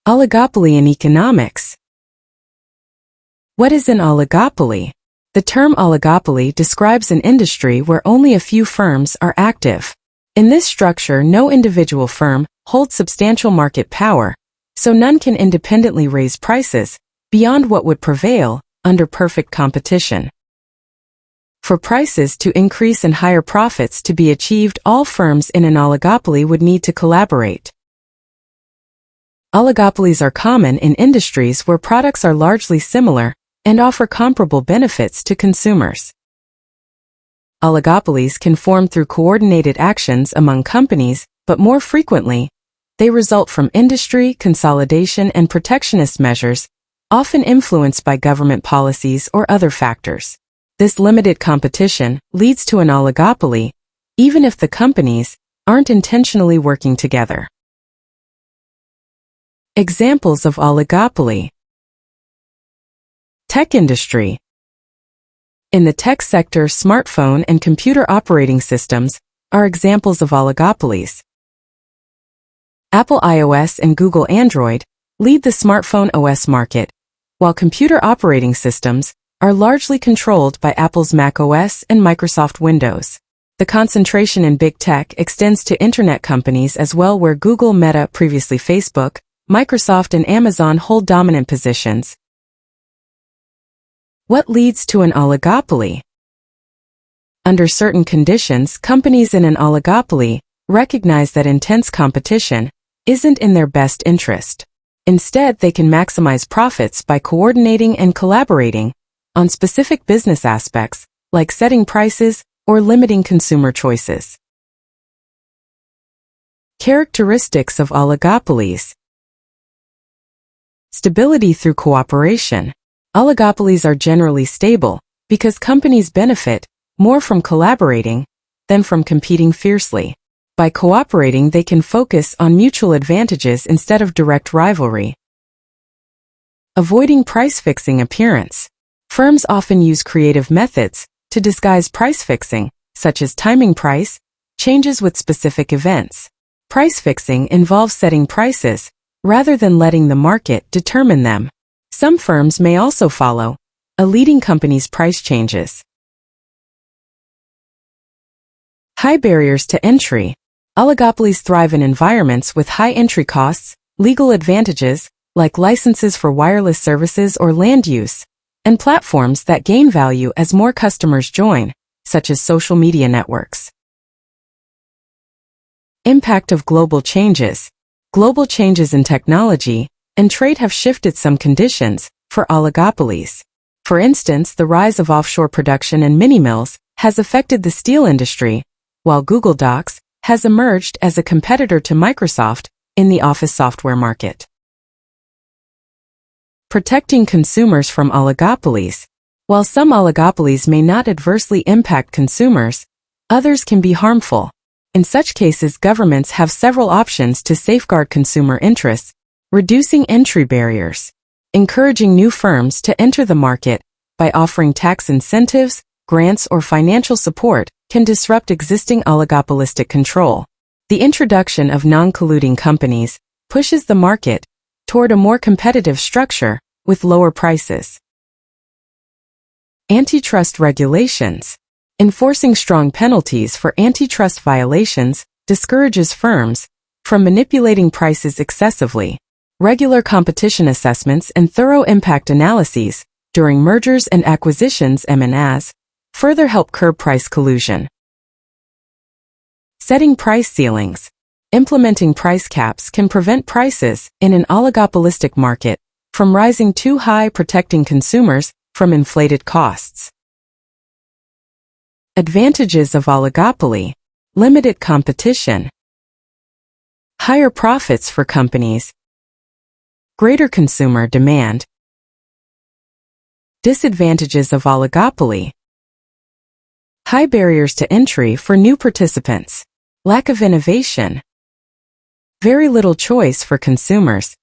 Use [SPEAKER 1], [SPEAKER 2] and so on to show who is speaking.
[SPEAKER 1] Oligopoly in economics. What is an oligopoly? The term oligopoly describes an industry where only a few firms are active. In this structure, no individual firm holds substantial market power, so none can independently raise prices beyond what would prevail under perfect competition. For prices to increase and higher profits to be achieved, all firms in an oligopoly would need to collaborate. Oligopolies are common in industries where products are largely similar and offer comparable benefits to consumers. Oligopolies can form through coordinated actions among companies, but more frequently, they result from industry consolidation and protectionist measures, often influenced by government policies or other factors. This limited competition leads to an oligopoly, even if the companies aren't intentionally working together. Examples of oligopoly. Tech industry. In the tech sector, smartphone and computer operating systems are examples of oligopolies. Apple iOS and Google Android lead the smartphone OS market, while computer operating systems are largely controlled by Apple's Mac OS and Microsoft Windows. The concentration in big tech extends to internet companies as well, where Google, Meta, previously Facebook, Microsoft and Amazon hold dominant positions. What leads to an oligopoly? Under certain conditions, companies in an oligopoly recognize that intense competition isn't in their best interest. Instead, they can maximize profits by coordinating and collaborating on specific business aspects, like setting prices or limiting consumer choices. Characteristics of oligopolies. Stability through cooperation. Oligopolies are generally stable because companies benefit more from collaborating than from competing fiercely. By cooperating, they can focus on mutual advantages instead of direct rivalry. Avoiding price-fixing appearance. Firms often use creative methods to disguise price fixing, such as timing price changes with specific events. Price fixing involves setting prices rather than letting the market determine them. Some firms may also follow a leading company's price changes. High barriers to entry. Oligopolies thrive in environments with high entry costs, legal advantages, like licenses for wireless services or land use, and platforms that gain value as more customers join, such as social media networks. Impact of global changes. Global changes in technology and trade have shifted some conditions for oligopolies. For instance, the rise of offshore production and mini-mills has affected the steel industry, while Google Docs has emerged as a competitor to Microsoft in the office software market. Protecting consumers from oligopolies. While some oligopolies may not adversely impact consumers, others can be harmful. In such cases, governments have several options to safeguard consumer interests, reducing entry barriers, encouraging new firms to enter the market by offering tax incentives, grants, or financial support can disrupt existing oligopolistic control. The introduction of non-colluding companies pushes the market toward a more competitive structure with lower prices. Antitrust regulations. Enforcing strong penalties for antitrust violations discourages firms from manipulating prices excessively. Regular competition assessments and thorough impact analyses during mergers and acquisitions (M&As) further help curb price collusion. Setting price ceilings. Implementing price caps can prevent prices in an oligopolistic market from rising too high, protecting consumers from inflated costs. Advantages of oligopoly. Limited competition. Higher profits for companies. Greater consumer demand. Disadvantages of oligopoly. High barriers to entry for new participants. Lack of innovation. Very little choice for consumers.